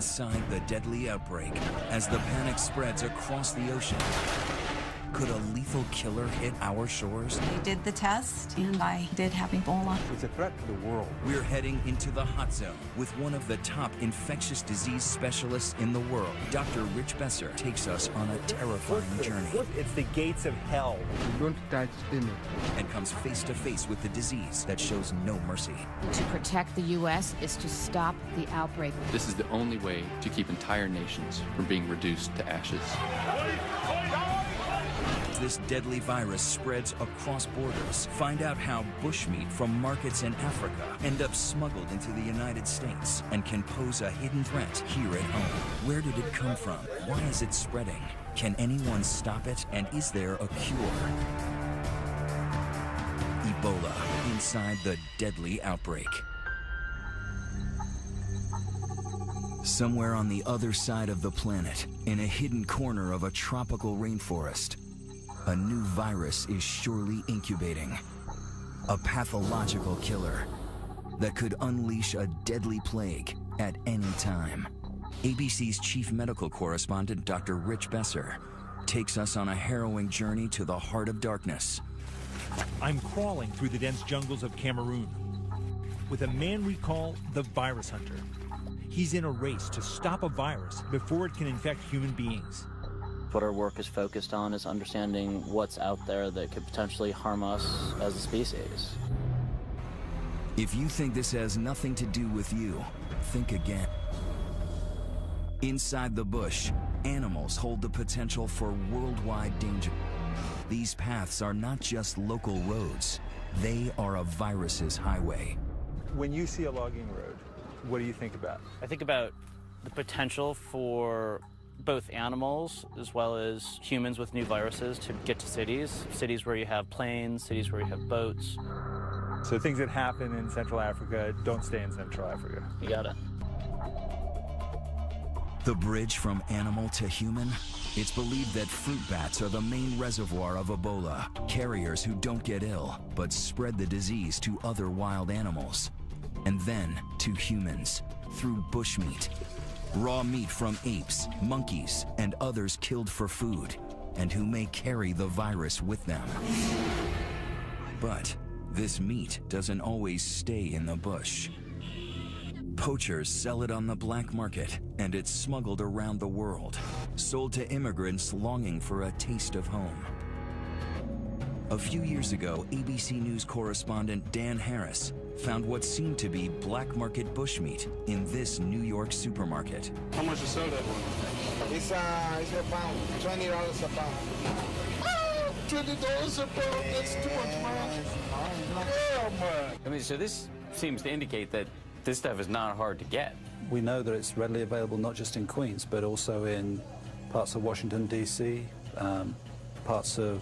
inside the deadly outbreak as the panic spreads across the ocean. Could a lethal killer hit our shores? They did the test, and I did have Ebola. It's a threat to the world. We're heading into the hot zone with one of the top infectious disease specialists in the world. Dr. Rich Besser takes us on a terrifying journey. It's the gates of hell. Don't touch me. And comes face to face with the disease that shows no mercy. To protect the U.S. is to stop the outbreak. This is the only way to keep entire nations from being reduced to ashes. This deadly virus spreads across borders. Find out how bushmeat from markets in Africa end up smuggled into the United States and can pose a hidden threat here at home. Where did it come from? Why is it spreading? Can anyone stop it? And is there a cure? Ebola, inside the deadly outbreak. Somewhere on the other side of the planet, in a hidden corner of a tropical rainforest, a new virus is surely incubating. A pathological killer that could unleash a deadly plague at any time. ABC's chief medical correspondent, Dr. Rich Besser, takes us on a harrowing journey to the heart of darkness. I'm crawling through the dense jungles of Cameroon with a man we call the virus hunter. He's in a race to stop a virus before it can infect human beings. What our work is focused on is understanding what's out there that could potentially harm us as a species. If you think this has nothing to do with you, think again. Inside the bush, animals hold the potential for worldwide danger. These paths are not just local roads, they are a virus's highway. When you see a logging road, what do you think about? I think about the potential for both animals as well as humans with new viruses to get to cities where you have planes, cities where you have boats. So things that happen in Central Africa don't stay in Central Africa. You got it. The bridge from animal to human? It's believed that fruit bats are the main reservoir of Ebola, carriers who don't get ill, but spread the disease to other wild animals. And then to humans, through bushmeat. Raw meat from apes, monkeys, and others killed for food, and who may carry the virus with them. But this meat doesn't always stay in the bush. Poachers sell it on the black market, and it's smuggled around the world, sold to immigrants longing for a taste of home. A few years ago, ABC News correspondent Dan Harris found what seemed to be black market bushmeat in this New York supermarket. How much is soda? It's a pound, $20 a pound. $20 a pound, that's too much, man. Yeah, man. I mean, so this seems to indicate that this stuff is not hard to get. We know that it's readily available not just in Queens, but also in parts of Washington, D.C., parts of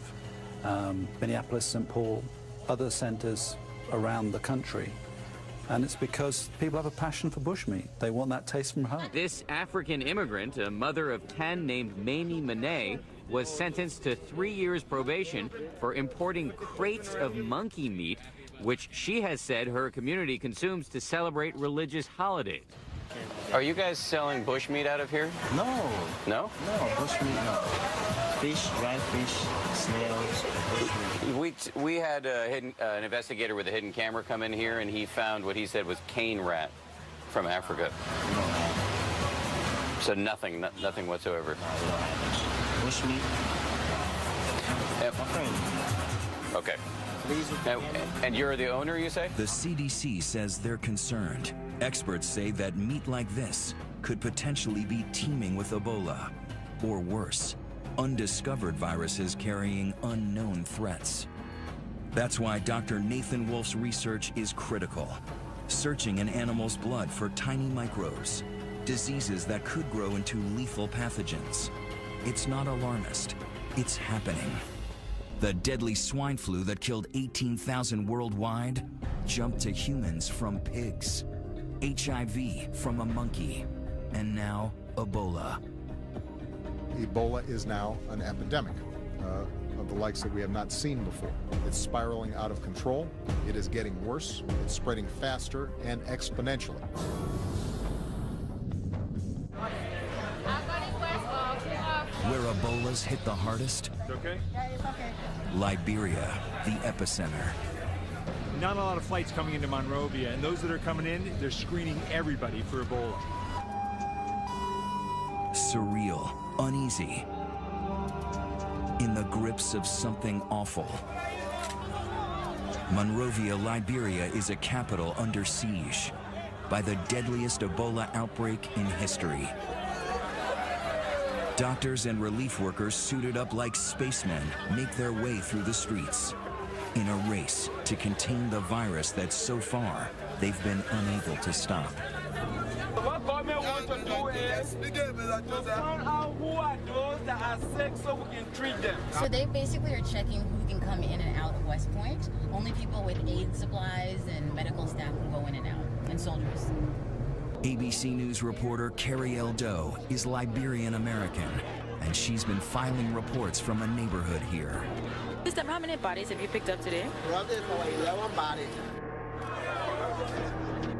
Minneapolis, St. Paul, other centers around the country. And it's because people have a passion for bushmeat. They want that taste from home. This African immigrant, a mother of 10 named Mamie Monet, was sentenced to 3 years probation for importing crates of monkey meat, which she has said her community consumes to celebrate religious holidays. Are you guys selling bushmeat out of here? No. No? No, bushmeat, no. Fish, dried fish, snails, bushmeat. We had an investigator with a hidden camera come in here, and he found what he said was cane rat from Africa. No. So nothing whatsoever. Bushmeat. Yep. Okay. And you're the owner, you say? The CDC says they're concerned. Experts say that meat like this could potentially be teeming with Ebola, or worse, undiscovered viruses carrying unknown threats. That's why Dr. Nathan Wolf's research is critical, searching an animal's blood for tiny microbes, diseases that could grow into lethal pathogens. It's not alarmist, it's happening. The deadly swine flu that killed 18,000 worldwide jumped to humans from pigs, HIV from a monkey, and now Ebola. Ebola is now an epidemic of the likes that we have not seen before. It's spiraling out of control. It is getting worse. It's spreading faster and exponentially. Where Ebola's hit the hardest? It's okay? Yeah, it's okay. Liberia, the epicenter. Not a lot of flights coming into Monrovia, and those that are coming in, they're screening everybody for Ebola. Surreal, uneasy, in the grips of something awful. Monrovia, Liberia is a capital under siege by the deadliest Ebola outbreak in history. Doctors and relief workers suited up like spacemen make their way through the streets in a race to contain the virus that so far they've been unable to stop. What government wants to do is to find out who are those that are sick so we can treat them. So they basically are checking who can come in and out of West Point. Only people with aid supplies and medical staff can go in and out, and soldiers. ABC News reporter Carrie Eldo is Liberian American, and she's been filing reports from a neighborhood here. Mr. How many bodies have you picked up today? 11 bodies.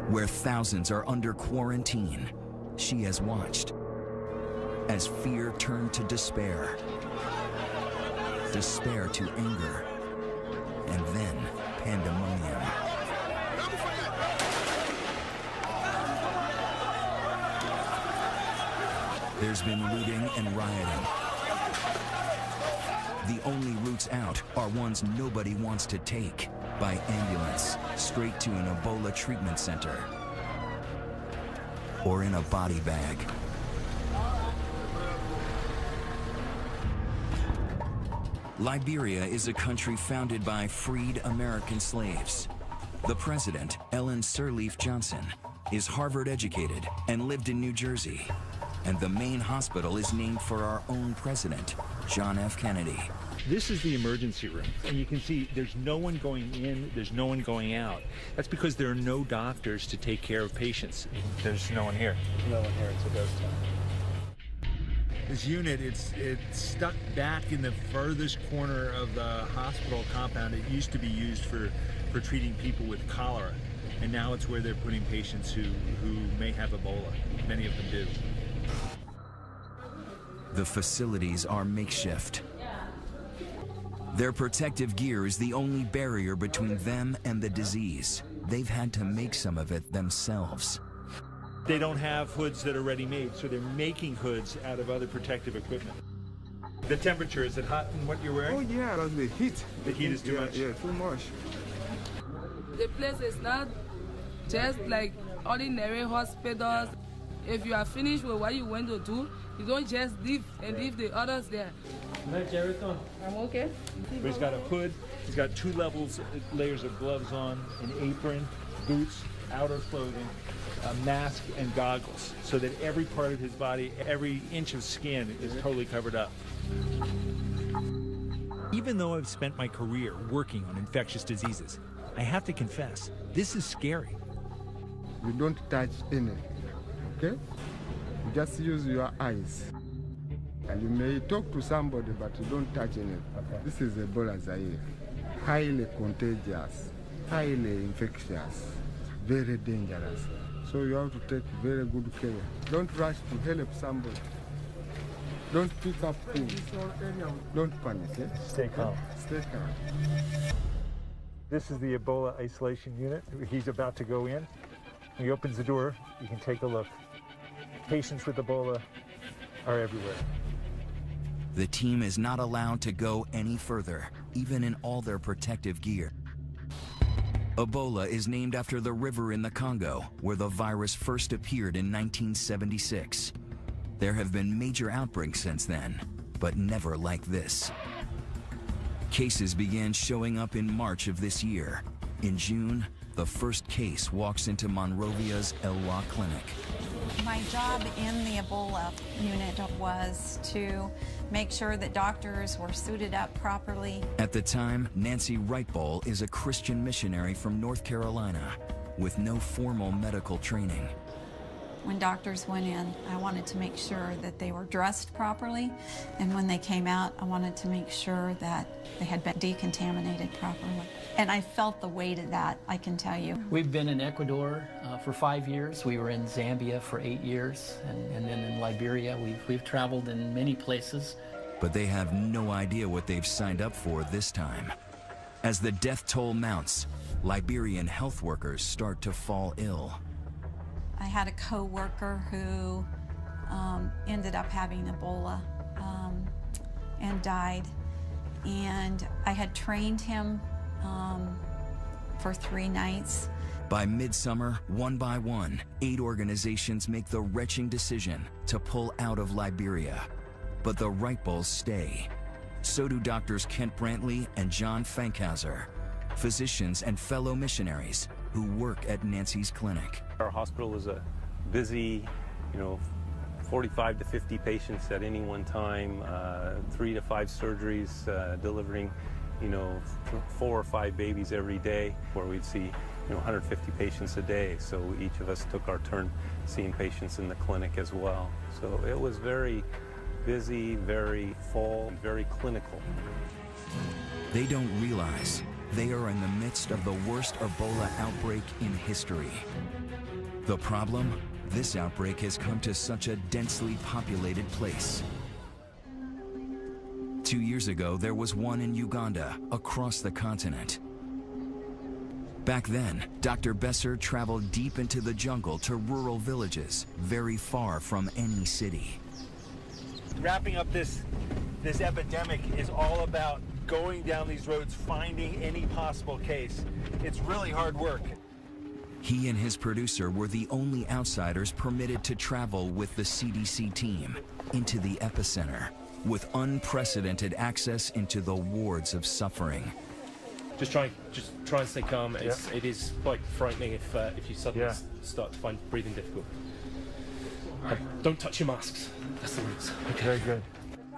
Where thousands are under quarantine, she has watched as fear turned to despair, despair to anger, and then pandemonium. There's been looting and rioting. The only routes out are ones nobody wants to take, by ambulance, straight to an Ebola treatment center, or in a body bag. Liberia is a country founded by freed American slaves. The president, Ellen Sirleaf Johnson, is Harvard educated and lived in New Jersey. And the main hospital is named for our own president, John F. Kennedy. This is the emergency room, and you can see there's no one going in, there's no one going out. That's because there are no doctors to take care of patients. There's no one here. There's no one here, it's a ghost town. This unit, it's stuck back in the furthest corner of the hospital compound. It used to be used for treating people with cholera, and now it's where they're putting patients who may have Ebola. Many of them do. The facilities are makeshift. Their protective gear is the only barrier between them and the disease. They've had to make some of it themselves. They don't have hoods that are ready-made, so they're making hoods out of other protective equipment. The temperature, is it hot in what you're wearing? Oh yeah, that's the heat. The heat is too much? Yeah, too much. The place is not just like ordinary hospitals. If you are finished with what you want to do, you don't just leave and leave the others there. I'm okay. But he's got a hood, he's got 2 layers of gloves on, an apron, boots, outer clothing, a mask, and goggles, so that every part of his body, every inch of skin is totally covered up. Even though I've spent my career working on infectious diseases, I have to confess, this is scary. You don't touch anything, okay? You just use your eyes. And you may talk to somebody, but you don't touch anything. Okay. This is Ebola Zaire. Highly contagious, highly infectious, very dangerous. So you have to take very good care. Don't rush to help somebody. Don't pick up things. Don't panic. Eh? Stay calm. Stay calm. This is the Ebola isolation unit. He's about to go in. He opens the door, you can take a look. Patients with Ebola are everywhere. The team is not allowed to go any further, even in all their protective gear. Ebola is named after the river in the Congo, where the virus first appeared in 1976. There have been major outbreaks since then, but never like this. Cases began showing up in March of this year. In June, the first case walks into Monrovia's Elwa clinic. My job in the Ebola unit was to make sure that doctors were suited up properly. At the time, Nancy Wrightbowl is a Christian missionary from North Carolina with no formal medical training. When doctors went in, I wanted to make sure that they were dressed properly, and when they came out, I wanted to make sure that they had been decontaminated properly. And I felt the weight of that, I can tell you. We've been in Ecuador for 5 years. We were in Zambia for 8 years, and then in Liberia. We've traveled in many places. But they have no idea what they've signed up for this time. As the death toll mounts, Liberian health workers start to fall ill. I had a co-worker who ended up having Ebola and died. And I had trained him for 3 nights. By midsummer, one by one, 8 organizations make the wrenching decision to pull out of Liberia. But the Wright Bulls stay. So do doctors Kent Brantley and John Fankhauser, physicians and fellow missionaries who work at Nancy's clinic. Our hospital is a busy, 45 to 50 patients at any one time, 3 to 5 surgeries, delivering, 4 or 5 babies every day, where we'd see, 150 patients a day. So each of us took our turn seeing patients in the clinic as well. So it was very busy, very full, very clinical. They don't realize they are in the midst of the worst Ebola outbreak in history. The problem? This outbreak has come to such a densely populated place. 2 years ago, there was one in Uganda, across the continent. Back then, Dr. Besser traveled deep into the jungle to rural villages, very far from any city. Wrapping up this epidemic is all about going down these roads, finding any possible case. It's really hard work. He and his producer were the only outsiders permitted to travel with the CDC team into the epicenter, with unprecedented access into the wards of suffering. Just try and stay calm. It is quite frightening if you suddenly start to find breathing difficult. Don't touch your masks. That's the rules. Okay, very good.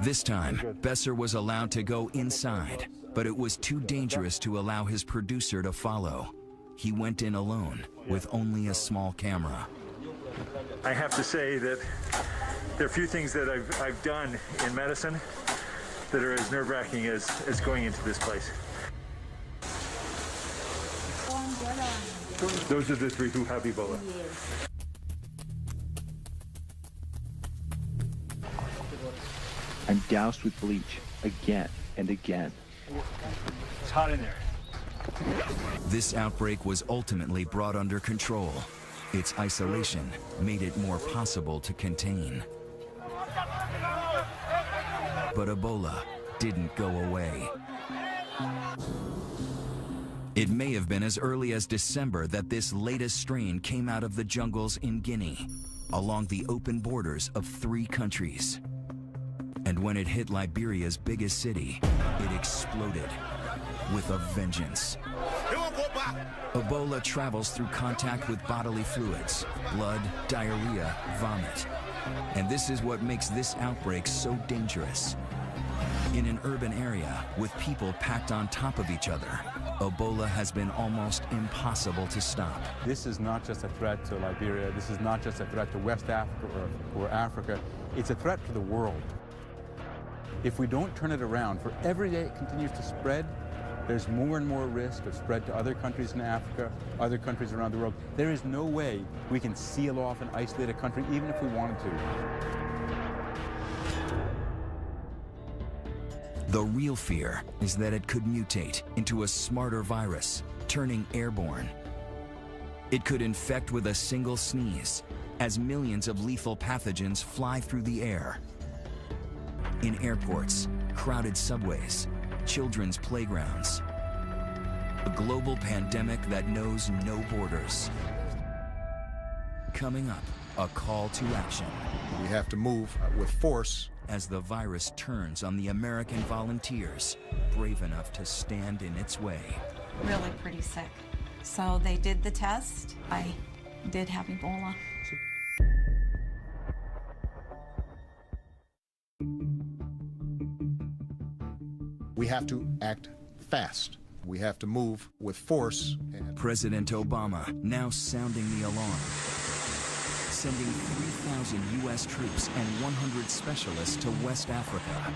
This time, Besser was allowed to go inside, but it was too dangerous to allow his producer to follow. He went in alone, with only a small camera. I have to say that there are few things that I've done in medicine that are as nerve-wracking as going into this place. Those are the 3 who have Ebola. I'm doused with bleach again and again. It's hot in there. This outbreak was ultimately brought under control. Its isolation made it more possible to contain. But Ebola didn't go away. It may have been as early as December that this latest strain came out of the jungles in Guinea, along the open borders of 3 countries. And when it hit Liberia's biggest city, it exploded with a vengeance. Ebola travels through contact with bodily fluids, blood, diarrhea, vomit. And this is what makes this outbreak so dangerous. In an urban area with people packed on top of each other, Ebola has been almost impossible to stop. This is not just a threat to Liberia. This is not just a threat to West Africa or Africa. It's a threat to the world. If we don't turn it around, for every day it continues to spread, there's more and more risk of spread to other countries in Africa, other countries around the world. There is no way we can seal off and isolate a country, even if we wanted to. The real fear is that it could mutate into a smarter virus, turning airborne. It could infect with a single sneeze, as millions of lethal pathogens fly through the air. In airports, crowded subways, children's playgrounds. A global pandemic that knows no borders. Coming up, a call to action. We have to move with force. As the virus turns on the American volunteers, brave enough to stand in its way. Really pretty sick. So they did the test. I did have Ebola. We have to act fast. We have to move with force. President Obama now sounding the alarm. sending 3,000 U.S. troops and 100 specialists to West Africa,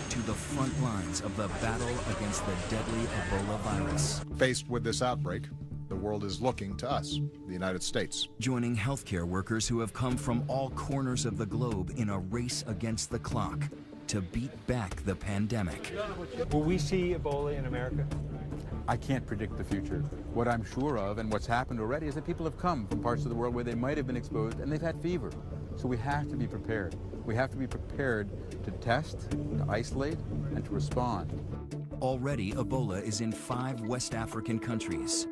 to the front lines of the battle against the deadly Ebola virus. Faced with this outbreak, the world is looking to us, the United States. Joining healthcare workers who have come from all corners of the globe in a race against the clock to beat back the pandemic. Will we see Ebola in America? I can't predict the future. What I'm sure of, and what's happened already, is that people have come from parts of the world where they might have been exposed and they've had fever. So we have to be prepared. We have to be prepared to test, to isolate, and to respond. Already, Ebola is in 5 West African countries.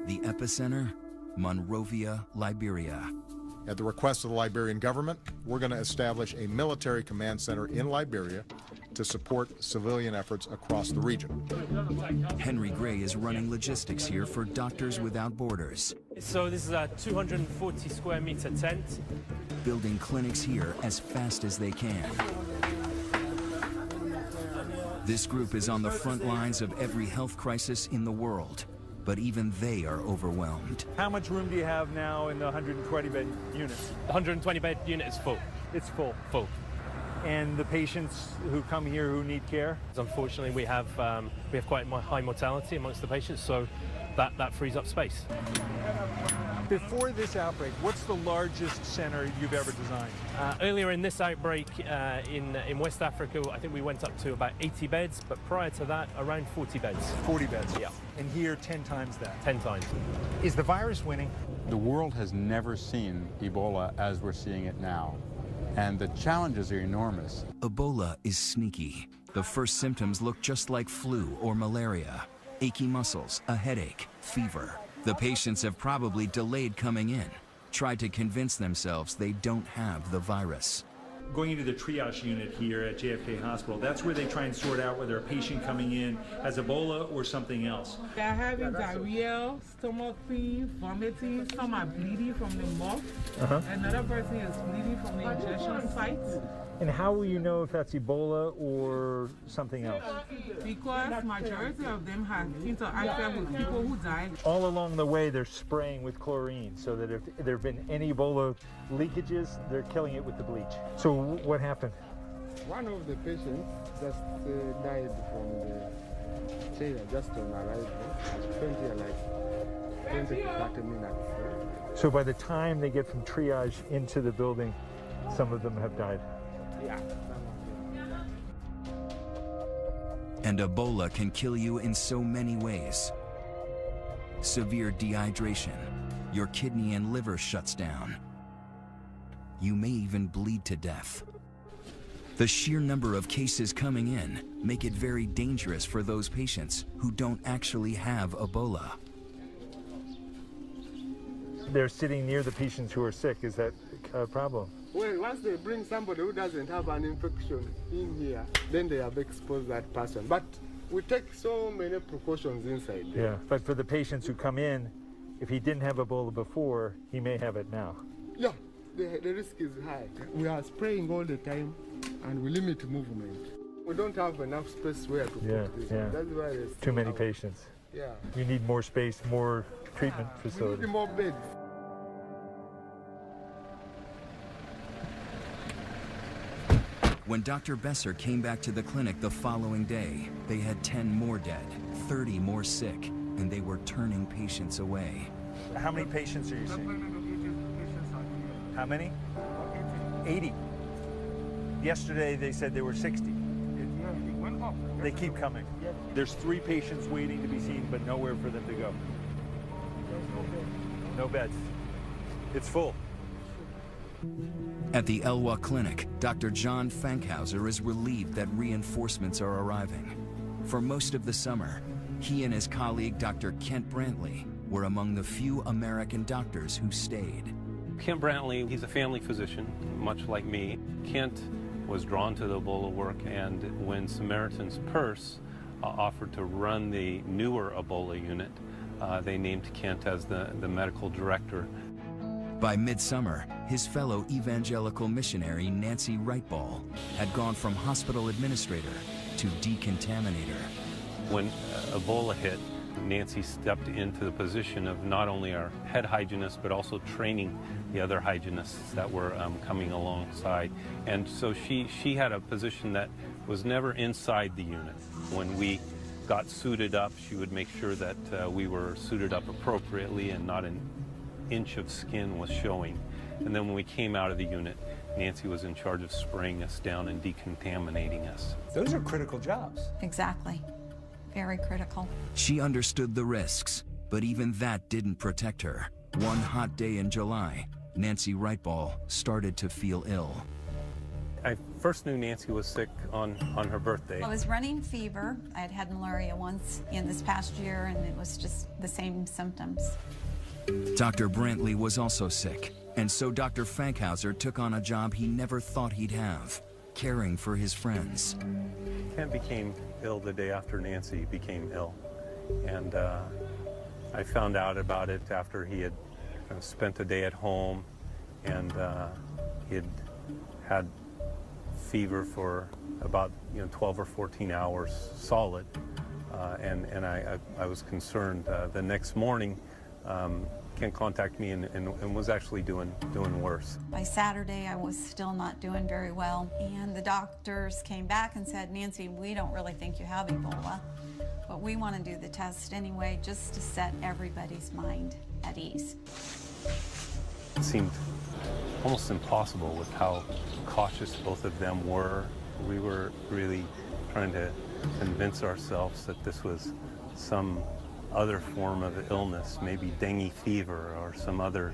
The epicenter, Monrovia, Liberia. At the request of the Liberian government, we're going to establish a military command center in Liberia to support civilian efforts across the region. Henry Gray is running logistics here for Doctors Without Borders. So this is a 240 square meter tent. Building clinics here as fast as they can. This group is on the front lines of every health crisis in the world, but even they are overwhelmed. How much room do you have now in the 120-bed unit? The 120-bed unit is full. It's full. Full. And the patients who come here who need care? Unfortunately, we have quite high mortality amongst the patients, so that frees up space. Before this outbreak, what's the largest center you've ever designed? Earlier in this outbreak in West Africa, I think we went up to about 80 beds, but prior to that, around 40 beds. 40 beds? Yeah. And here, 10 times that? 10 times. Is the virus winning? The world has never seen Ebola as we're seeing it now, and the challenges are enormous. Ebola is sneaky. The first symptoms look just like flu or malaria. Achy muscles, a headache, fever. The patients have probably delayed coming in, tried to convince themselves they don't have the virus. Going into the triage unit here at JFK Hospital, that's where they try and sort out whether a patient coming in has Ebola or something else. They're having diarrhea, stomach pain, vomiting, some are bleeding from the mouth. Another person is bleeding from the injection site. And how will you know if that's Ebola or something else? Because majority of them have interacted with people who died. All along the way, they're spraying with chlorine so that if there have been any Ebola leakages, they're killing it with the bleach. So what happened? One of the patients just died from the chair just on arrival. 20 to 30 minutes. So by the time they get from triage into the building, some of them have died. Yeah. And Ebola can kill you in so many ways. Severe dehydration, your kidney and liver shuts down. You may even bleed to death. The sheer number of cases coming in make it very dangerous for those patients who don't actually have Ebola. They're sitting near the patients who are sick. Is that a problem? Well, once they bring somebody who doesn't have an infection in here, then they have exposed that person. But we take so many precautions inside there. Yeah, but for the patients who come in, if he didn't have Ebola before, he may have it now. Yeah, the risk is high. We are spraying all the time, and we limit movement. We don't have enough space where to put this. Yeah. That's why there's too many patients. Yeah. You need more space, more treatment facilities. We need more beds. When Dr. Besser came back to the clinic the following day, they had 10 more dead, 30 more sick, and they were turning patients away. How many patients are you seeing? How many? 80. Yesterday they said there were 60. They keep coming. There's 3 patients waiting to be seen, but nowhere for them to go. No beds. It's full. At the Elwha Clinic, Dr. John Fankhauser is relieved that reinforcements are arriving. For most of the summer, he and his colleague, Dr. Kent Brantley, were among the few American doctors who stayed. Kent Brantley, he's a family physician, much like me. Kent was drawn to the Ebola work, and when Samaritan's Purse offered to run the newer Ebola unit, they named Kent as the medical director. By midsummer, his fellow evangelical missionary Nancy Wrightball had gone from hospital administrator to decontaminator. When Ebola hit, Nancy stepped into the position of not only our head hygienist, but also training the other hygienists that were coming alongside. And so she had a position that was never inside the unit. When we got suited up, she would make sure that we were suited up appropriately and not an inch of skin was showing. And then when we came out of the unit, Nancy was in charge of spraying us down and decontaminating us. Those are critical jobs. Exactly. Very critical. She understood the risks, but even that didn't protect her. One hot day in July, Nancy Wrightball started to feel ill. I first knew Nancy was sick on her birthday. I was running fever. I had had malaria once in this past year, and it was just the same symptoms. Dr. Brantley was also sick, and so Dr. Fankhauser took on a job he never thought he'd have, caring for his friends. Kent became ill the day after Nancy became ill, and I found out about it after he had spent a day at home, and he had had fever for about 12 or 14 hours solid, and I was concerned. The next morning, Kent contacted me and was actually doing worse. By Saturday, I was still not doing very well, and the doctors came back and said, Nancy, we don't really think you have Ebola, but we want to do the test anyway, just to set everybody's mind at ease. It seemed almost impossible with how cautious both of them were. We were really trying to convince ourselves that this was some other form of illness, maybe dengue fever or some other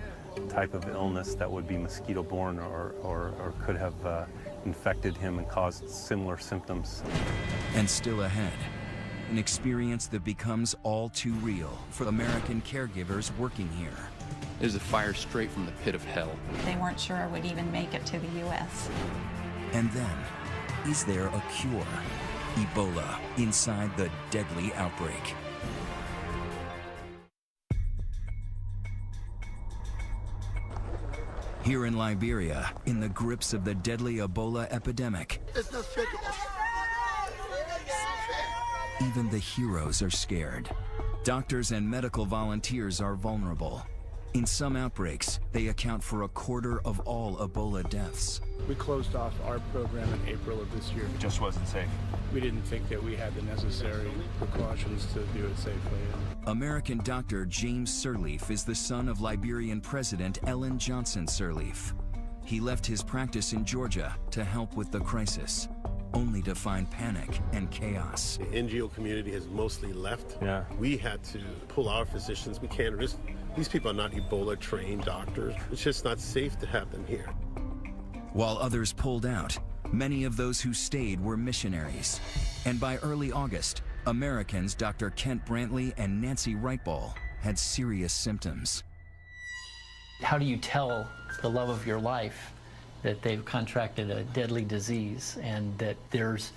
type of illness that would be mosquito-borne or could have infected him and caused similar symptoms. And still ahead, an experience that becomes all too real for American caregivers working here. It was a fire straight from the pit of hell. They weren't sure I would even make it to the U.S. And then, is there a cure? Ebola inside the deadly outbreak. Here in Liberia, in the grips of the deadly Ebola epidemic, It's not fair to us. even the heroes are scared. Doctors and medical volunteers are vulnerable. In some outbreaks, they account for a quarter of all Ebola deaths. We closed off our program in April of this year. It just wasn't safe. We didn't think that we had the necessary precautions to do it safely. American doctor James Sirleaf is the son of Liberian President Ellen Johnson Sirleaf. He left his practice in Georgia to help with the crisis, only to find panic and chaos. The NGO community has mostly left. Yeah. We had to pull our physicians. We can't risk. These people are not Ebola trained doctors. It's just not safe to have them here. While others pulled out, many of those who stayed were missionaries. And by early August, Americans Dr. Kent Brantley and Nancy Wrightball had serious symptoms. How do you tell the love of your life that they've contracted a deadly disease and that there's,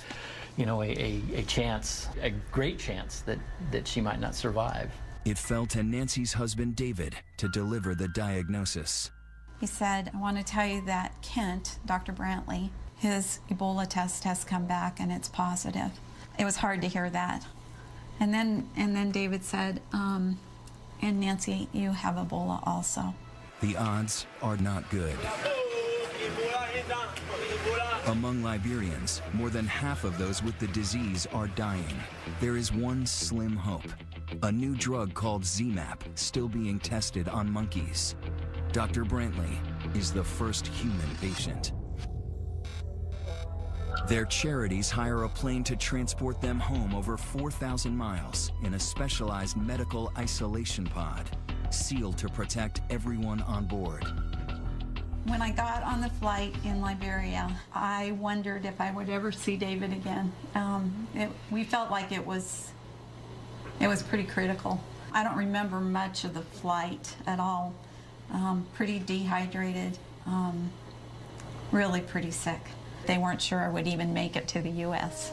a chance, a great chance that she might not survive? It fell to Nancy's husband David to deliver the diagnosis. He said, I want to tell you that Kent, Dr. Brantley, his Ebola test has come back and it's positive. It was hard to hear that. And then David said, and Nancy, you have Ebola also. The odds are not good. Among Liberians, more than half of those with the disease are dying. There is one slim hope. A new drug called ZMapp still being tested on monkeys. Dr. Brantley is the first human patient. Their charities hire a plane to transport them home over 4,000 miles in a specialized medical isolation pod, sealed to protect everyone on board. When I got on the flight in Liberia, I wondered if I would ever see David again. We felt like it was pretty critical. I don't remember much of the flight at all. Pretty dehydrated, really pretty sick. They weren't sure I would even make it to the U.S.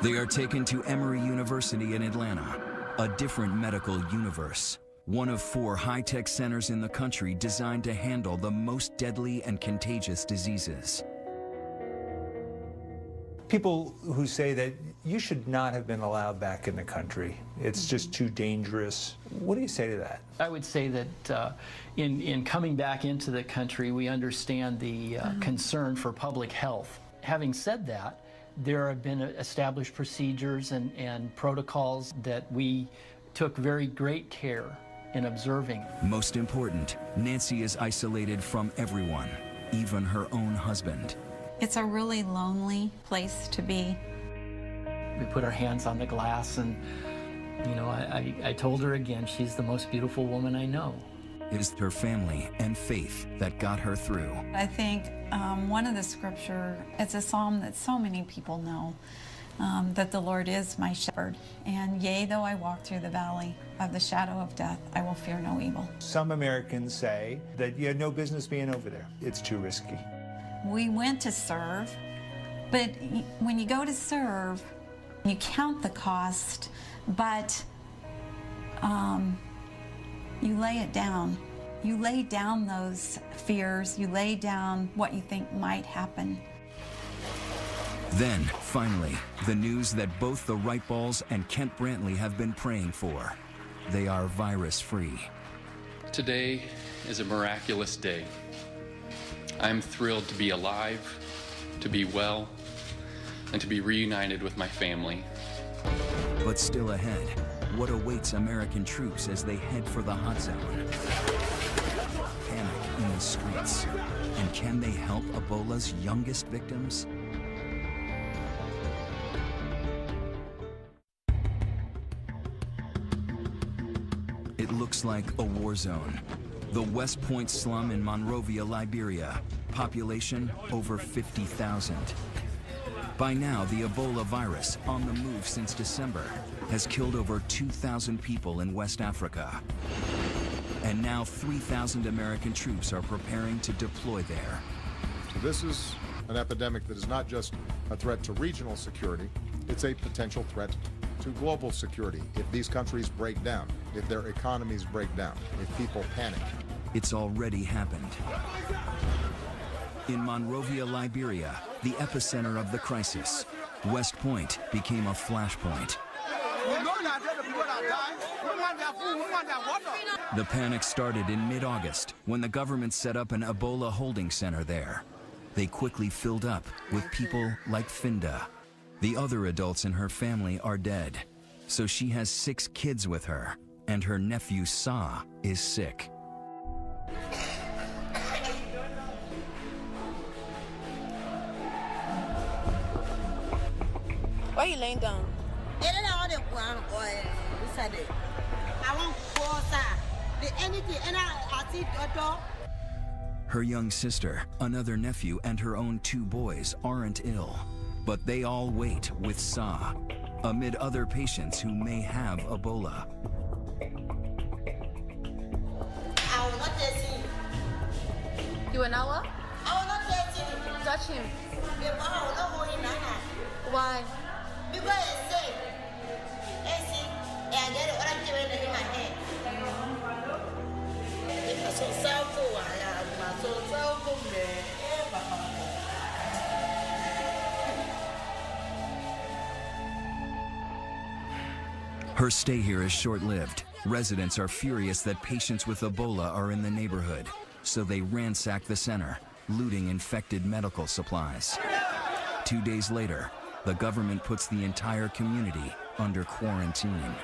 They are taken to Emory University in Atlanta, a different medical universe. One of 4 high-tech centers in the country designed to handle the most deadly and contagious diseases. People who say that you should not have been allowed back in the country, it's just too dangerous. What do you say to that? I would say that in coming back into the country, we understand the concern for public health. Having said that, there have been established procedures and protocols that we took very great care in observing. Most important, Nancy is isolated from everyone, even her own husband. It's a really lonely place to be. We put our hands on the glass and, you know, I told her again, she's the most beautiful woman I know. It is her family and faith that got her through. I think one of the scripture, it's a psalm that so many people know, that the Lord is my shepherd. And yea, though I walk through the valley of the shadow of death, I will fear no evil. Some Americans say that you had no business being over there. It's too risky. We went to serve, but when you go to serve, you count the cost, but you lay it down. You lay down those fears, you lay down what you think might happen. Then, finally, the news that both the Wright Balls and Kent Brantley have been praying for. They are virus-free. Today is a miraculous day. I'm thrilled to be alive, to be well, and to be reunited with my family. But still ahead, what awaits American troops as they head for the hot zone? Panic in the streets. And can they help Ebola's youngest victims? It looks like a war zone. The West Point slum in Monrovia, Liberia. Population over 50,000. By now, the Ebola virus, on the move since December, has killed over 2,000 people in West Africa. And now 3,000 American troops are preparing to deploy there. So this is an epidemic that is not just a threat to regional security, it's a potential threat to global security. If these countries break down, if their economies break down, if people panic. It's already happened. In Monrovia, Liberia, the epicenter of the crisis, West Point became a flashpoint. The panic started in mid-August when the government set up an Ebola holding center there. They quickly filled up with people like Finda. The other adults in her family are dead, so she has 6 kids with her, and her nephew Sa is sick. Why are you laying down? Her young sister, another nephew, and her own 2 boys aren't ill, but they all wait with Sa, amid other patients who may have Ebola. You will not what? I will not touch him. Why? Because it's safe. I get it when I give it in my hand. Her stay here is short-lived. Residents are furious that patients with Ebola are in the neighborhood, so they ransack the center, looting infected medical supplies. 2 days later, the government puts the entire community under quarantine.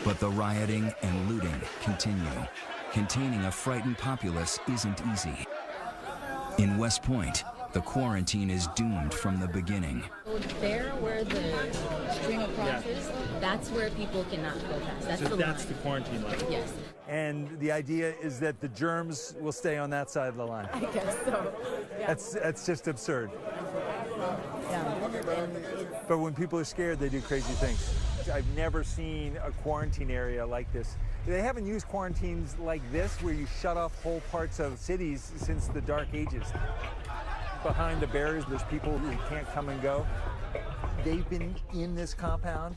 But the rioting and looting continue. Containing a frightened populace isn't easy. In West Point, the quarantine is doomed from the beginning. There where the string across is, that's where people cannot go past. That's the line. The quarantine line. Yes. And the idea is that the germs will stay on that side of the line. I guess so. Yeah. That's just absurd. Yeah. But when people are scared, they do crazy things. I've never seen a quarantine area like this. They haven't used quarantines like this, where you shut off whole parts of cities, since the Dark Ages. Behind the barriers, there's people who can't come and go. They've been in this compound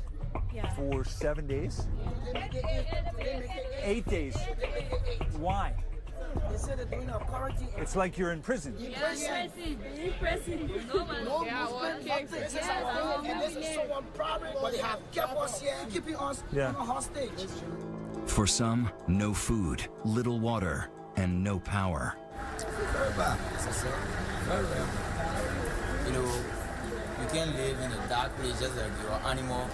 for 7 days? 8 days. Why? They say they're doing a quarantine. It's like you're in prison. In prison. No movement, nothing. This is our home, and this is someone private, but they have kept us here, keeping us on a hostage. For some, no food, little water, and no power. It's very bad. It's very real. You know, you can't live in a dark place just like your animal.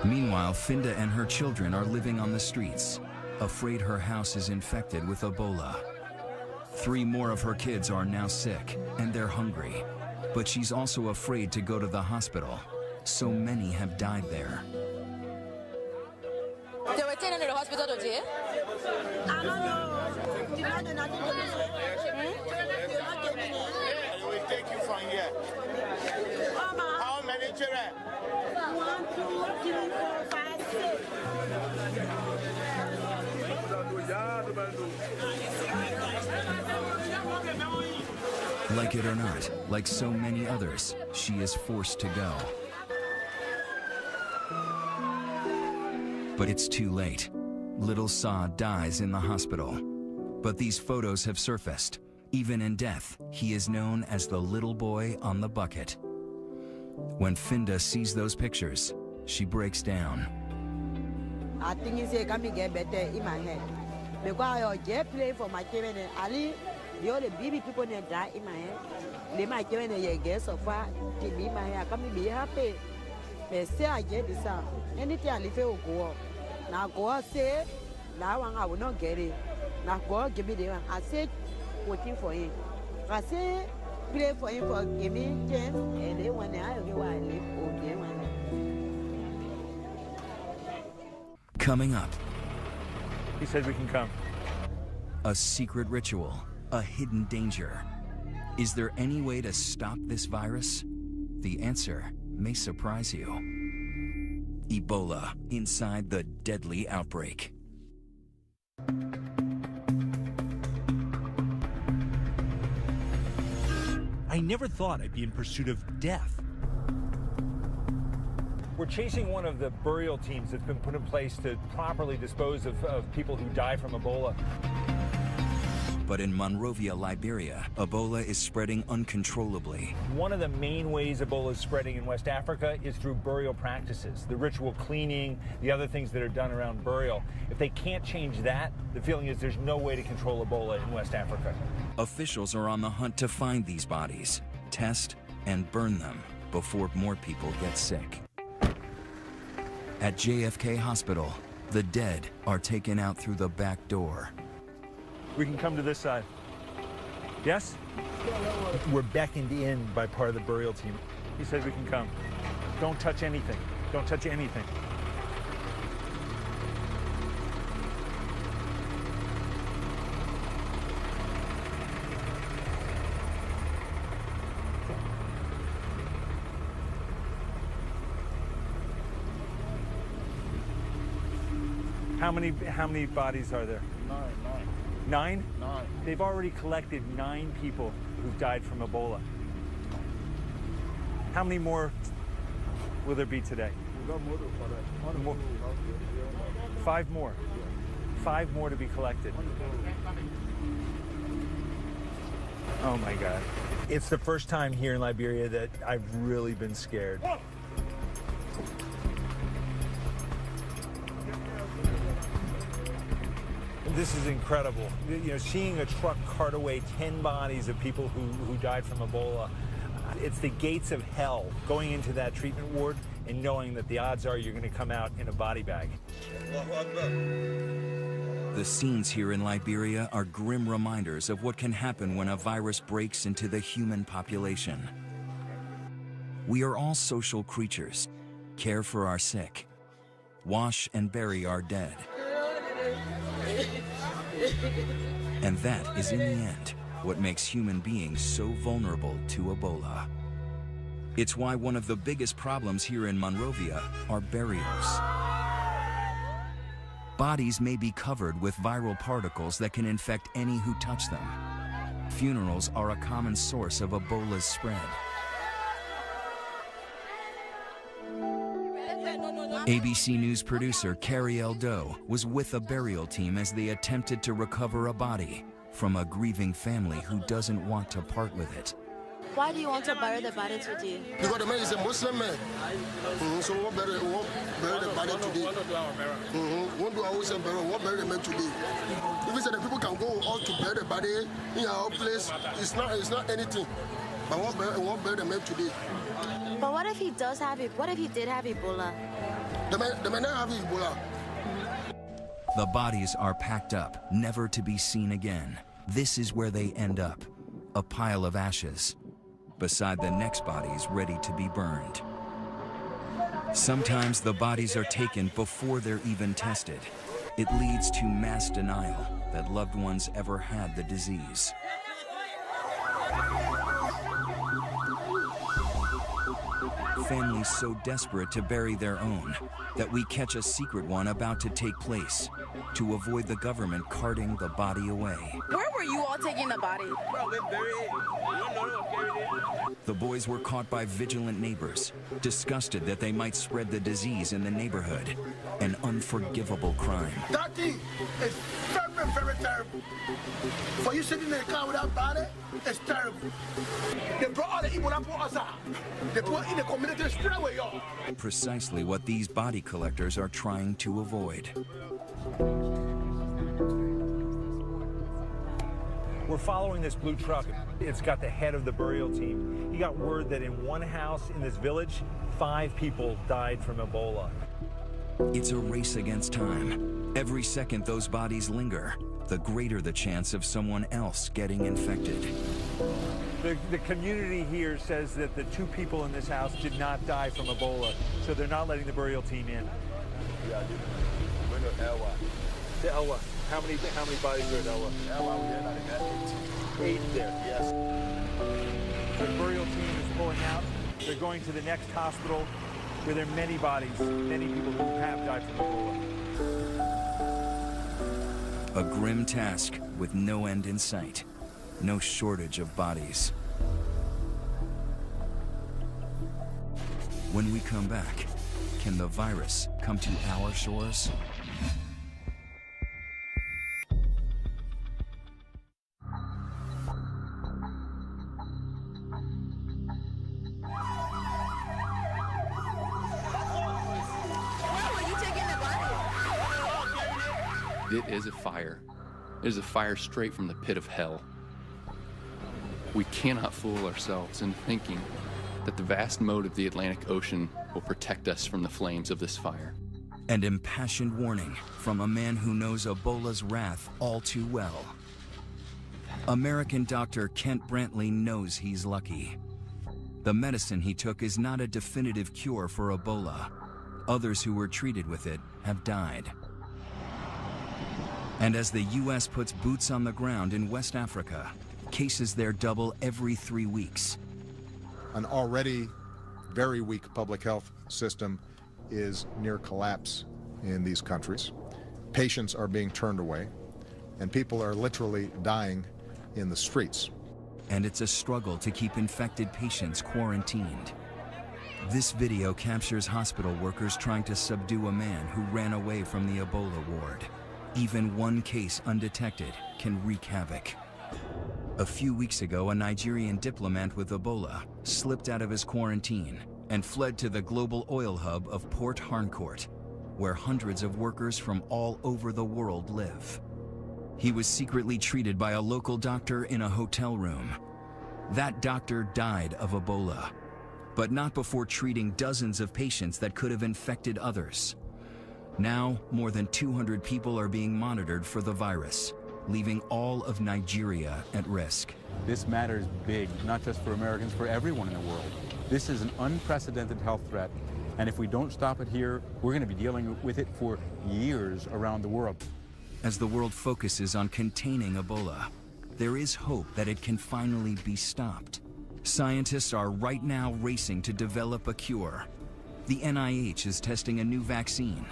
Meanwhile, Finda and her children are living on the streets, afraid her house is infected with Ebola. 3 more of her kids are now sick, and they're hungry. But she's also afraid to go to the hospital. So many have died there. They were taken to the hospital today? I don't know. Did not do nothing to me. They will take you from here. How many children? 1, 2, 3, 4, 5, 6. Like it or not, like so many others, she is forced to go. But it's too late. Little Sa dies in the hospital. But these photos have surfaced. Even in death, he is known as the little boy on the bucket. When Finda sees those pictures, she breaks down. I think it's going to get better in my head. Because I just play for my children and Ali, the other baby people that die in my head. They my children and get so far to be my hair. I can't be happy. But say I get this out. Anything I live will go up. Now go say, now I will not get it. Now go give me the one. I said, working for him. I say, play for him for give me chance. And then when I live, oh, they want. Coming up. He said we can come. A secret ritual, a hidden danger. Is there any way to stop this virus? The answer may surprise you. Ebola inside the deadly outbreak. I never thought I'd be in pursuit of death. We're chasing one of the burial teams that's been put in place to properly dispose of people who die from Ebola. But in Monrovia, Liberia, Ebola is spreading uncontrollably. One of the main ways Ebola is spreading in West Africa is through burial practices, the ritual cleaning, the other things that are done around burial. If they can't change that, the feeling is there's no way to control Ebola in West Africa. Officials are on the hunt to find these bodies, test, and burn them before more people get sick. At JFK Hospital, the dead are taken out through the back door. We can come to this side. Yes? We're beckoned in by part of the burial team. He said we can come. Don't touch anything. Don't touch anything. How many bodies are there? 9. 9? They've already collected 9 people who've died from Ebola. How many more will there be today? 5 more. 5 more to be collected. Oh my God. It's the first time here in Liberia that I've really been scared. This is incredible. You know, seeing a truck cart away 10 bodies of people who died from Ebola. It's the gates of hell, going into that treatment ward and knowing that the odds are you're going to come out in a body bag. The scenes here in Liberia are grim reminders of what can happen when a virus breaks into the human population. We are all social creatures, care for our sick, wash and bury our dead. And that is, in the end, what makes human beings so vulnerable to Ebola. It's why one of the biggest problems here in Monrovia are burials. Bodies may be covered with viral particles that can infect any who touch them. Funerals are a common source of Ebola's spread. ABC News producer Carrie L. Doe was with a burial team as they attempted to recover a body from a grieving family who doesn't want to part with it. Why do you want to bury the body today? Because the man is a Muslim man. So we won't bury the body today. Won't do our own burial, won't bury the man today. If we say that people can go out to bury the body in our place, it's not anything. But won't bury the man today. But what if he does have it? What if he did have Ebola? The man not have Ebola. The bodies are packed up, never to be seen again. This is where they end up, a pile of ashes, beside the next bodies ready to be burned. Sometimes the bodies are taken before they're even tested. It leads to mass denial that loved ones ever had the disease. Families so desperate to bury their own that we catch a secret one about to take place to avoid the government carting the body away. Where were you all taking the body? The boys were caught by vigilant neighbors, disgusted that they might spread the disease in the neighborhood, an unforgivable crime. That thing is very, very terrible. For you sitting in a car without body, it's terrible. They brought all the Ebola for us out. They put in the community straight away, y'all. Precisely what these body collectors are trying to avoid. We're following this blue truck. It's got the head of the burial team. He got word that in one house in this village, 5 people died from Ebola. It's a race against time. Every second those bodies linger, the greater the chance of someone else getting infected. The community here says that the 2 people in this house did not die from Ebola, so they're not letting the burial team in. The Elwa. How many bodies are at Elwa? 8 there. Yes. The burial team is pulling out. They're going to the next hospital where there are many bodies, many people who have died from Ebola. A grim task with no end in sight, no shortage of bodies. When we come back, can the virus come to our shores? It is a fire. It is a fire straight from the pit of hell. We cannot fool ourselves in thinking that the vast moat of the Atlantic Ocean will protect us from the flames of this fire. An impassioned warning from a man who knows Ebola's wrath all too well. American doctor Kent Brantley knows he's lucky. The medicine he took is not a definitive cure for Ebola. Others who were treated with it have died. And as the U.S. puts boots on the ground in West Africa, cases there double every 3 weeks. An already very weak public health system is near collapse in these countries. Patients are being turned away, and people are literally dying in the streets. And it's a struggle to keep infected patients quarantined. This video captures hospital workers trying to subdue a man who ran away from the Ebola ward. Even one case undetected can wreak havoc. A few weeks ago, a Nigerian diplomat with Ebola slipped out of his quarantine and fled to the global oil hub of Port Harcourt, where hundreds of workers from all over the world live. He was secretly treated by a local doctor in a hotel room. That doctor died of Ebola, but not before treating dozens of patients that could have infected others. Now, more than 200 people are being monitored for the virus, leaving all of Nigeria at risk. This matters big, not just for Americans, for everyone in the world. This is an unprecedented health threat, and if we don't stop it here, we're going to be dealing with it for years around the world. As the world focuses on containing Ebola, there is hope that it can finally be stopped. Scientists are right now racing to develop a cure. The NIH is testing a new vaccine,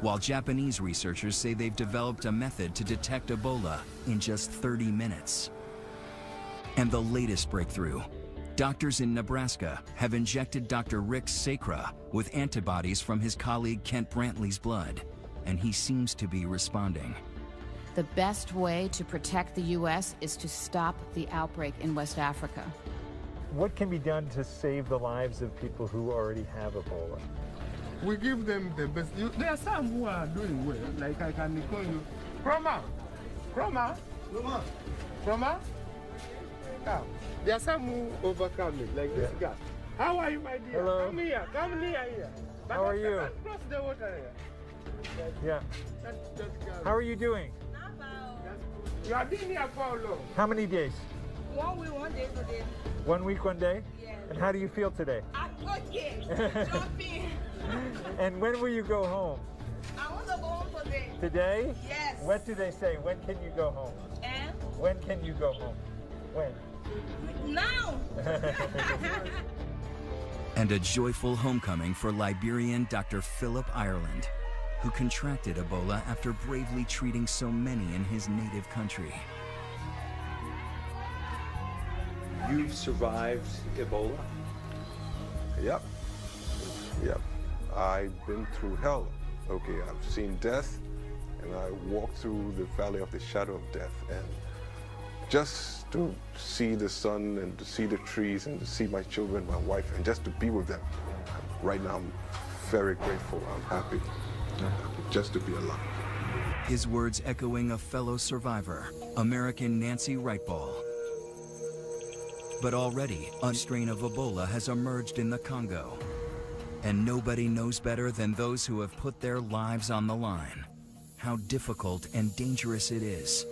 while Japanese researchers say they've developed a method to detect Ebola in just 30 minutes. And the latest breakthrough, Doctors in Nebraska have injected Dr. Rick Sacra with antibodies from his colleague Kent Brantley's blood, and he seems to be responding. The best way to protect the U.S. is to stop the outbreak in West Africa. What can be done to save the lives of people who already have Ebola? We give them the best. There are some who are doing well, like I can call you. Chroma. Come. There are some who overcome it, like this guy. How are you, my dear? Hello. Come near here. But How are you? Cross the water here. Yeah. How are you doing? You have been here for how long? How many days? 1 week, 1 day today. 1 week, 1 day? Yes. And how do you feel today? I'm okay. Jumping. And when will you go home? I want to go home today. Today? Yes. What do they say? When can you go home? And? When can you go home? When? Now. And a joyful homecoming for Liberian Dr. Philip Ireland, who contracted Ebola after bravely treating so many in his native country. You've survived Ebola? Yep. I've been through hell. Okay, I've seen death, and I walked through the valley of the shadow of death, and just to see the sun and to see the trees and to see my children, my wife, and just to be with them. Right now, I'm very grateful. I'm happy just to be alive. His words echoing a fellow survivor, American Nancy Wrightball. But already, a strain of Ebola has emerged in the Congo. And nobody knows better than those who have put their lives on the line how difficult and dangerous it is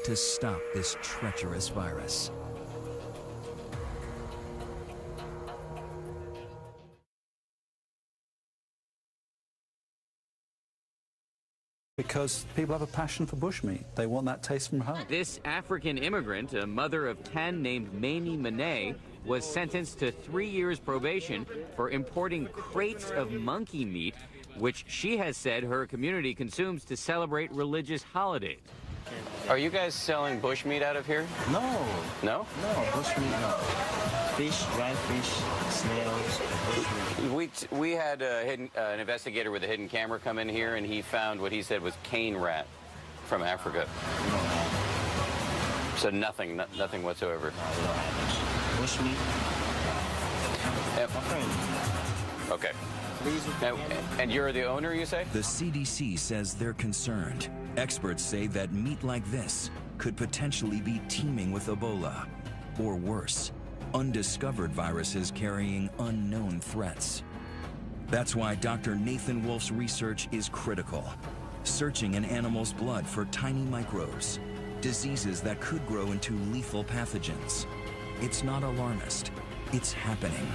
to stop this treacherous virus. Because people have a passion for bushmeat. They want that taste from home. This African immigrant, a mother of 10 named Mamie Manet, was sentenced to 3 years probation for importing crates of monkey meat, which she has said her community consumes to celebrate religious holidays. Are you guys selling bushmeat out of here? No. No? No, bushmeat, no. Fish, dried fish, snails, bushmeat. We had an investigator with a hidden camera come in here, and he found what he said was cane rat from Africa. So nothing whatsoever. Bushmeat. Okay. Now, and you're the owner, you say? The CDC says they're concerned. Experts say that meat like this could potentially be teeming with Ebola, or worse, undiscovered viruses carrying unknown threats. That's why Dr. Nathan Wolf's research is critical, searching an animal's blood for tiny microbes, diseases that could grow into lethal pathogens. It's not alarmist, it's happening.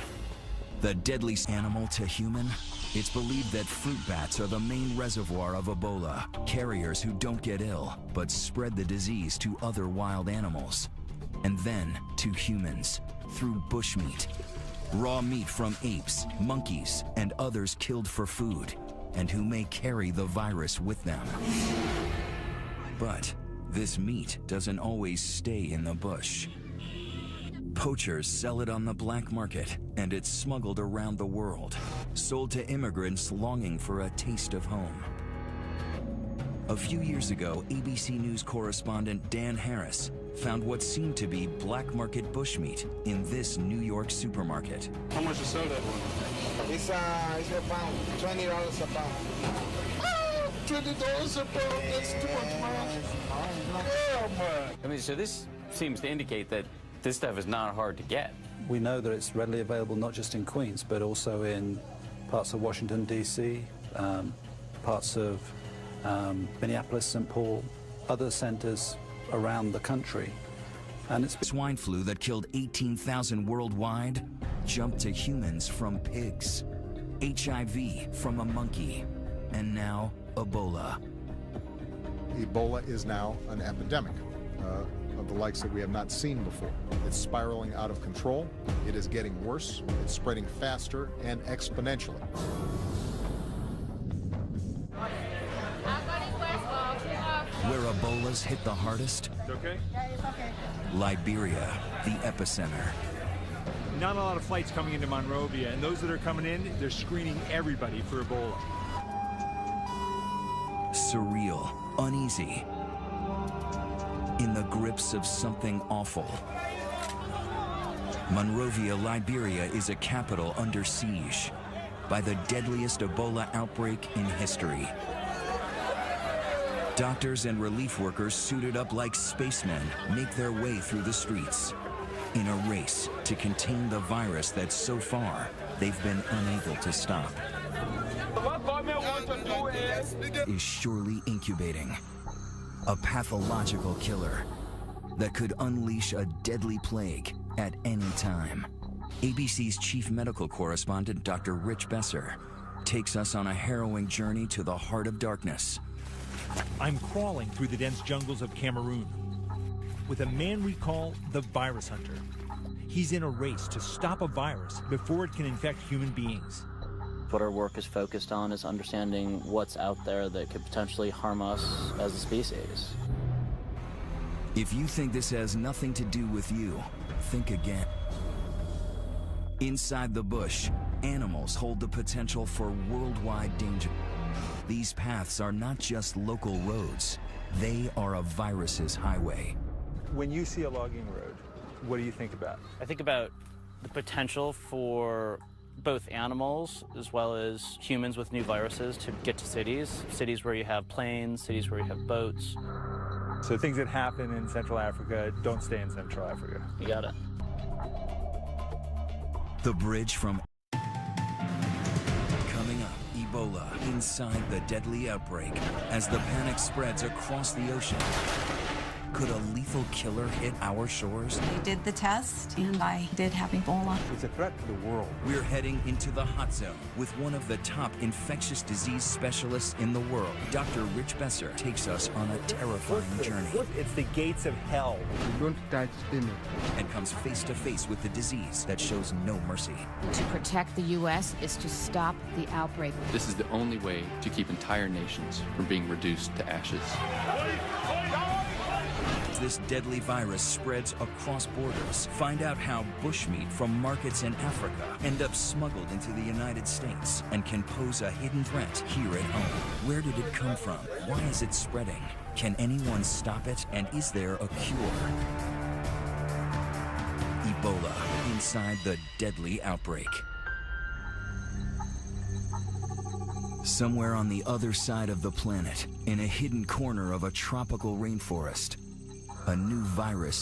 The deadliest animal to human? It's believed that fruit bats are the main reservoir of Ebola, carriers who don't get ill, but spread the disease to other wild animals. And then to humans, through bushmeat. Raw meat from apes, monkeys, and others killed for food, and who may carry the virus with them. But this meat doesn't always stay in the bush. Poachers sell it on the black market, and it's smuggled around the world, sold to immigrants longing for a taste of home. A few years ago, ABC News correspondent Dan Harris found what seemed to be black market bushmeat in this New York supermarket. How much you sell that one? It's a pound, $20 a pound. $20 a pound, that's too much, man. Yeah, man. I mean, so this seems to indicate that this stuff is not hard to get. We know that it's readily available not just in Queens, but also in parts of Washington, D.C., parts of Minneapolis, St. Paul, other centers around the country. And it's swine flu that killed 18,000 worldwide jumped to humans from pigs, HIV from a monkey, and now Ebola. Ebola is now an epidemic of the likes that we have not seen before. It's spiraling out of control. It is getting worse. It's spreading faster and exponentially. Where Ebola's hit the hardest? It's okay? Liberia, the epicenter. Not a lot of flights coming into Monrovia, and those that are coming in, they're screening everybody for Ebola. Surreal, uneasy, in the grips of something awful. Monrovia, Liberia is a capital under siege by the deadliest Ebola outbreak in history. Doctors and relief workers suited up like spacemen make their way through the streets in a race to contain the virus that so far they've been unable to stop. Is surely incubating a pathological killer that could unleash a deadly plague at any time. ABC's chief medical correspondent, Dr. Rich Besser, takes us on a harrowing journey to the heart of darkness. I'm crawling through the dense jungles of Cameroon with a man we call the virus hunter. He's in a race to stop a virus before it can infect human beings. What our work is focused on is understanding what's out there that could potentially harm us as a species. If you think this has nothing to do with you, think again. Inside the bush, animals hold the potential for worldwide danger. These paths are not just local roads, they are a virus's highway. When you see a logging road, what do you think about? I think about the potential for both animals as well as humans with new viruses to get to cities. Cities where you have planes, cities where you have boats. So things that happen in Central Africa don't stay in Central Africa. You got it. The bridge from coming up, Ebola inside the deadly outbreak as the panic spreads across the ocean. Could a lethal killer hit our shores? They did the test, and I did have Ebola. It's a threat to the world. We're heading into the hot zone with one of the top infectious disease specialists in the world. Dr. Rich Besser takes us on a terrifying journey. It's the gates of hell. You don't touch any. And comes face to face with the disease that shows no mercy. To protect the U.S. is to stop the outbreak. This is the only way to keep entire nations from being reduced to ashes. This deadly virus spreads across borders. Find out how bushmeat from markets in Africa end up smuggled into the United States and can pose a hidden threat here at home. Where did it come from? Why is it spreading? Can anyone stop it? And is there a cure? Ebola inside the deadly outbreak. Somewhere on the other side of the planet, in a hidden corner of a tropical rainforest, a new virus